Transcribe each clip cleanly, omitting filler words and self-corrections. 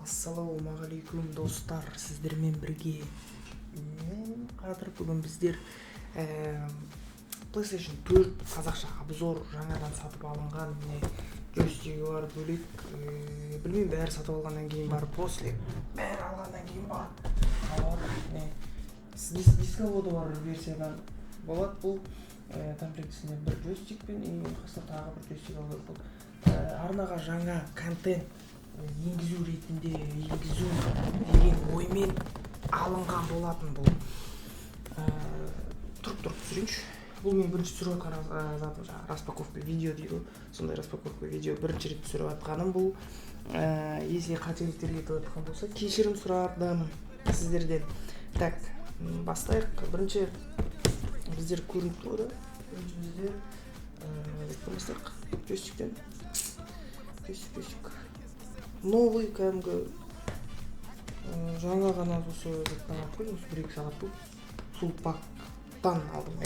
Ассалаумағалейкум достар, сіздермен бірге қазір бүгін біздер PlayStation 4 қазақша обзор жаңадан сатып алынған джойстигі бар бөлек, білмеймін, бәрі сатып алғаннан кейін бар, после бәрі алғаннан кейін бар дисководы бар версиядан болады. Бұл комплектісінде бір джойстик пен тағы бір джойстик алу керек болды. Арнаға жаңа контент енгізу ретінде енгізу деген оймен алынған болатын. Бұл тұрып түсірейінші. Бұл мен бірінші түсіріп жатқан затым, распаковка видео дейді. Сондай распаковка видео бірінші рет түсіріп жатқаным. Бұл если қателіктер кетіп жатқан болса, кешірім сұрадым сіздерден. Так, бастайық. Бірінші біздер көрініп тұр. Бірінші біздер бастайық джойстиктен. Джойстик. Новый, кәдімгі жаңа ғана осы заттан алып қойдым, осы 1-2 сағат болды. Сулпактан алдым.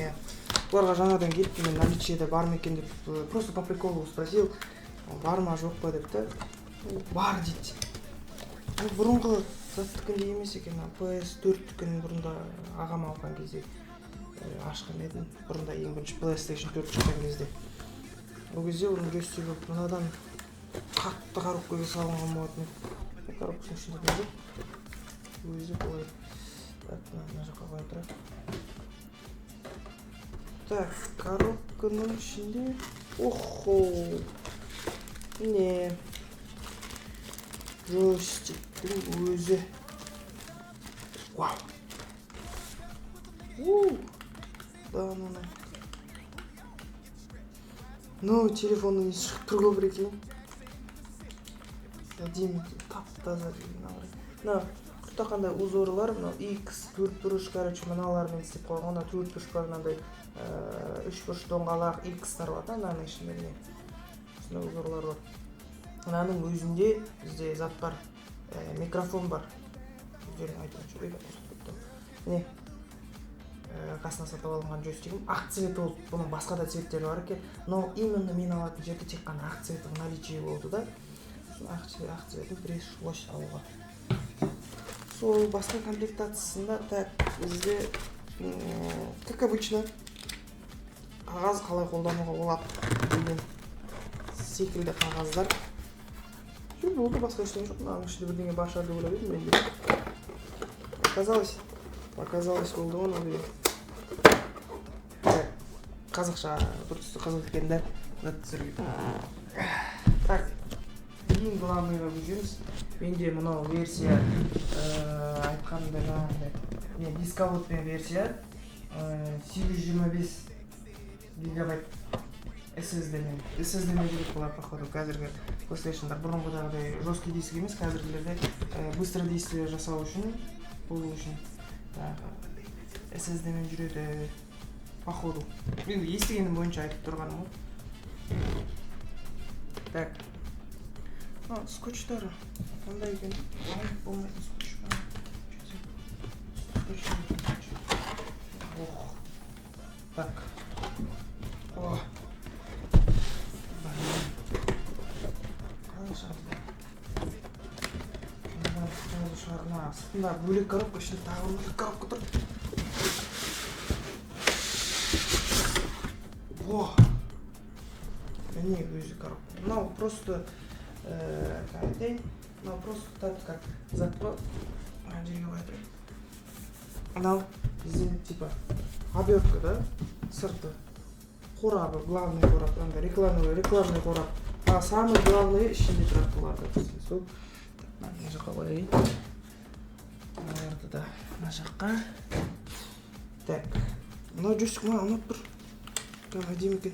Оларға жаңадан келіп, мен наличиеде бар ма екен деп, просто по приколу спросил, бар ма жоқ па деп та, бар дейді. Бұрынғы заттыкінде емес екен, PS4-тікін бұрында ағам алған кезде ашқан едім. Бұрында ең бірінші PlayStation 4 шыққан кезде. Ол кезде оның джойстигі мынадан қатты коробкаға салынған болатын. Коробкасының ішінде жоқ. Өзі былай. Так, мына жаққа қоя тұрайық. Так, коробканың ішінде. Охо! Міне. Джойстиктің өзі. Вау! Да, мына. Телефонның есі шығып тұр көбірек екен. Әдемі, тап-таза деген. Құртта қандай узорлар, X, 4 бұрыш, мыналармен істеп қойған. 4 бұрыш бар, 3 бұрыш доңғалақ, X-тар бар, мынаның ішінде не. Осындай узорлар бар. Мынаның өзінде бізде зат бар, микрофон бар. Өздерін айтып жүрейді. Не? Қасына сатып алынған джойстигім ақ цвет болды. Бұның басқа да цветтері бар екен. Но именно мен алатын жерде тек қана ақ цветі наличие болды да. Ақ цветін пришлось алуға. Сол басқа комплектациясында так бізде, как обычно, қағаз қалай қолдануға болады деген секілді қағаздар. Болды, басқа ештеңе жоқ. Мынаның ішінде бірдеңе бар шығар деп ойлап едім мен. Показалось болды оны деген. Қазақша дұрысы қызыл екенді түсірген. Так, ең главныйға көшеміз. Менде мынау версия айтқанымда жаңағындай дисководпен версия 825 гигабайт SSD-мен. SSD-мен керек болар, походу, қазіргі PlayStation-дар бұрынғыдағыдай жесткий диск емес, қазіргілерде быстро действие жасау үшін, болу үшін SSD-мен жүреді, походу. Мен естігенім бойынша айтып тұрғаным ғой. Так. Скотчтары. Қандай екен? Болмайтын скотч. Так. Сыртында бөлек коробка, ішінде тағы бөлек коробка тұр. Не, өзі коробка. Мынау просто мынау просто так как затпа жерге қоя тұрайық. Мынау бізде типа обертка, да, сырты. Қорабы, главный қорап, рекламный қорап. А самый главный ішінде тұрады бұларды. Сол мына жаққа қояйын. Мыналарды да мына жаққа. Так, мынау джойстик маған ұнап тұр. Әдемі екен.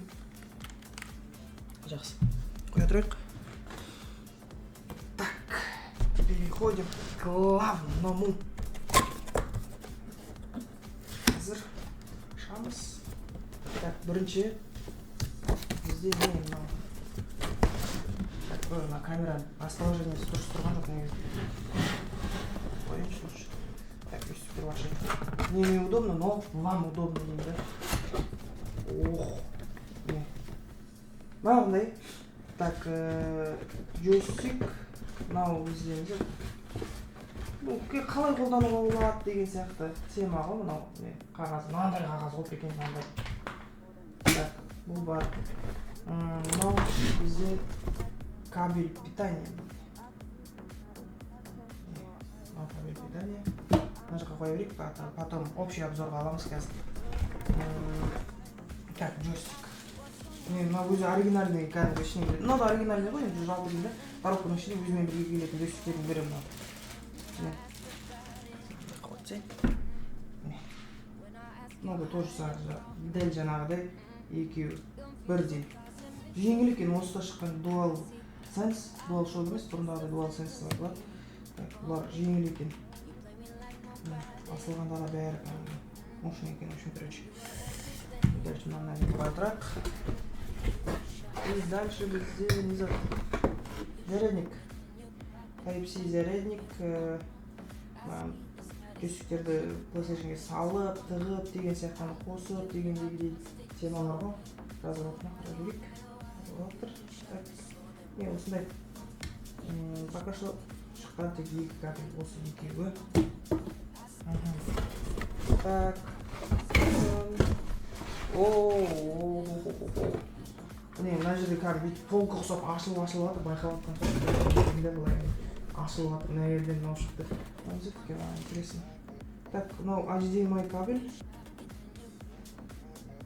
Жақсы. Қоя тұрайық. Так, переходим к главному. Қазір шамыз. Так, бірінші бізде не мынау. Так, мына камера расположениесі дұрыс тұрған жоқ негізі. Қояйыншы лучше. Так, пусть приложение. Мне неудобно, но вам удобно, да? Ох, не. Мынандай. Так, джойстик мынау бізде бұл қалай қолдануға болады деген сияқты тема ғой мынау қағаз мынандай қағаз ғой екен мынандай. Так, бұл бар. Мынау бізде кабель питания. Мынау кабель питания. Мына жаққа қоя берейік, потом общий обзорға аламыз қазір. Так, джойстик. Мынау өзі оригинальный кәдімгі ішіне келеді. Мынау да оригинальный ғой, енді жалпы деймін да. Коробканың ішінде өзімен бірге келетін джойстиктердің бірі мынау. Мынау да тоже дәл жаңағыдай екеуі бірдей. Жеңіл екен, осыда шыққан Dual Sense, Dual Shock емес, бұрындағыдай Dual Sense бар. Бұлар жеңіл екен. Асылғанда да бәрі мощный екен, очень короче. Дальше нам надо квадрат. И дальше бізде внизу зарядник. Type-C зарядник. Төсектерді PlayStation'ге салып, тығып деген сияқтаны қосып дегендегідей темалар ғой. Жазып отына қарап жүрейік. Мен осындай пока что шыққан тек екі кабель, осы екеуі. Так. Мына жерде кәдімгі полка ұқсап ашылып жатыр, байқап жатқан ашылып жатыр, мына жерден мынау шықты. Интересно. Так, мынау HDMI кабель.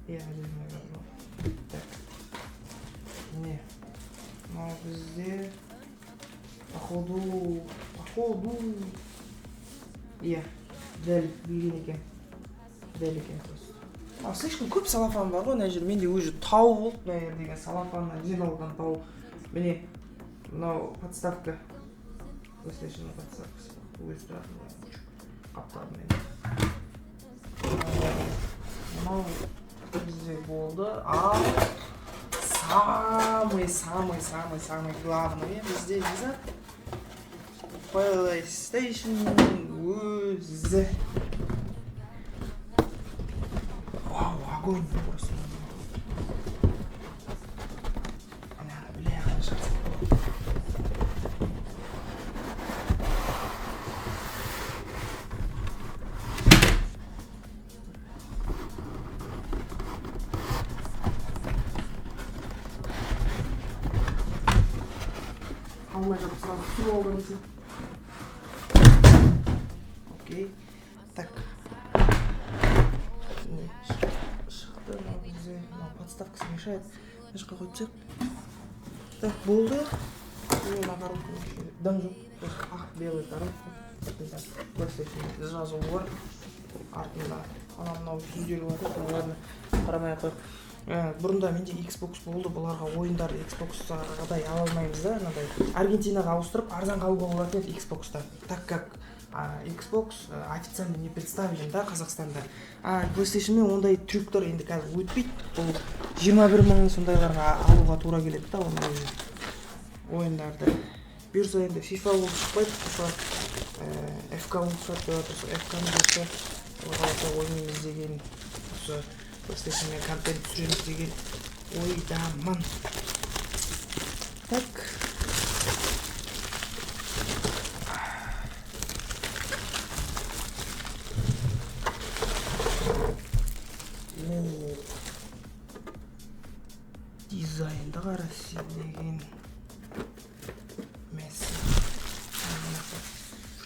HDMI кабель. Так. Міне. Мынау бізде походу. Дәл білген екен. Дәл екен просто. Слишком көп салафан бар ғой, мына жер менде уже тау болды, мына жер деген салафаннан жиналған тау. Міне, мынау подставка. PlayStation'ның подставкасы. Өз тұратын қаптарымен. Мынау бізде болды. Ал самый главный бізде виза PlayStation өзі. Вау, огонь просто. Алмай жатып сразу су алдыңыз. Окей. Так. Шықты, мынау бізде подставкасы мешает. Мына жаққа қойып тастайық. Так, болды. Мына коробканың ішінде дым жоқ. Просто ақ белый коробка. PlayStation жазуы бар. Артында мынау түйделіп жатыр. Ладно, қарамай-ақ қойып. Бұрында менде Xbox болды, бұларға ойындар Xbox-дай ала алмаймыз да, мынадай Аргентинаға ауыстырып арзан алуға болатын еді Xbox-та, так как Xbox официально не представлен да Қазақстанда. PlayStation-мен ондай трюктер енді қазір өтпейді. Бұл 21 мың сондайларға алуға тура келеді да оны ойындарды. Бұйырса енді FIFA болып шықпайды, FK болып шығады деп жатыр, FK-ны болса ойнаймыз деген осы PlayStation-мен контент түсіреміз деген ойдамын. Так. Дизайнды қарасы деген мәсі.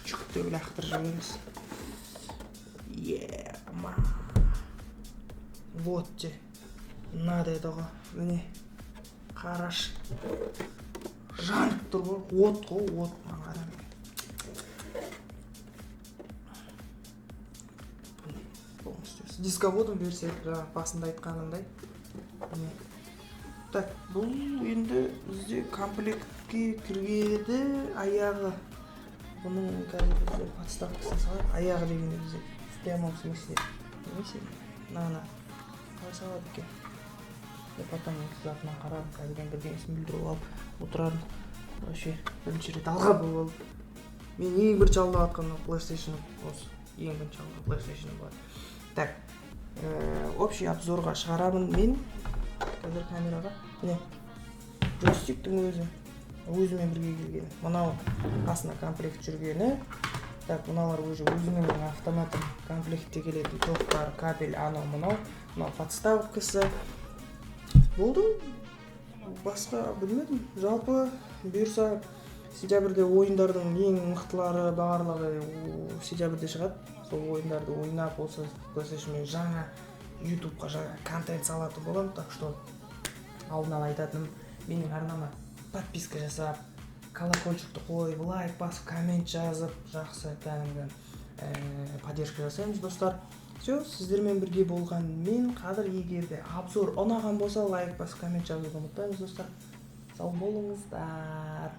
Күшікті лақтырып жібереміз. Вот те, надо етіға, міне, қараш, жанып тұр ғой, от қой, от маңадам. Дисководым берсе, басында айтқанымдай. Так, бұл енді бізде комплектке кіргеді аяғы. Бұның қазір бізде подставкасын салайық, аяғы дегенде бізде в прямом смысле. Немесе, на. Қалай салады екен. Потом затынан қарап, қазірден бірдеңесін білдіріп алып отырарын. Вообще, бірінші рет алға болып. Мен ең бірінші алға атқан PlayStation осы. Ең бірінші алға PlayStation бар. Так, общий обзорға шығарамын мен. Қазір камераға. Міне, джойстиктің өзі. өзімен бірге келген. Мынау қасына комплект жүргені. Так, мыналар уже өзінің автоматы комплектте келетін тоқтар, кабель, анау мынау подставкасы. Болды. Басқа білмедім. Жалпы бұйырса сентябрьде ойындардың ең мықтылары барлығы сентябрьде шығады. Сол ойындарды ойнап осы PlayStation жаңа YouTube'ға жаңа контент салатын боламын. Так что алдын ала айтатыным, менің арнама подписка жасап, колокольчикті қойып, лайк басып, коммент жазып, жақсы кәдімгі поддержка жасаймыз, достар. Все, сіздермен бірге болған мен қазір, егерде обзор ұнаған болса, лайк басып, коммент жазуды ұмытпаңыз, достар. Сау болыңыздар.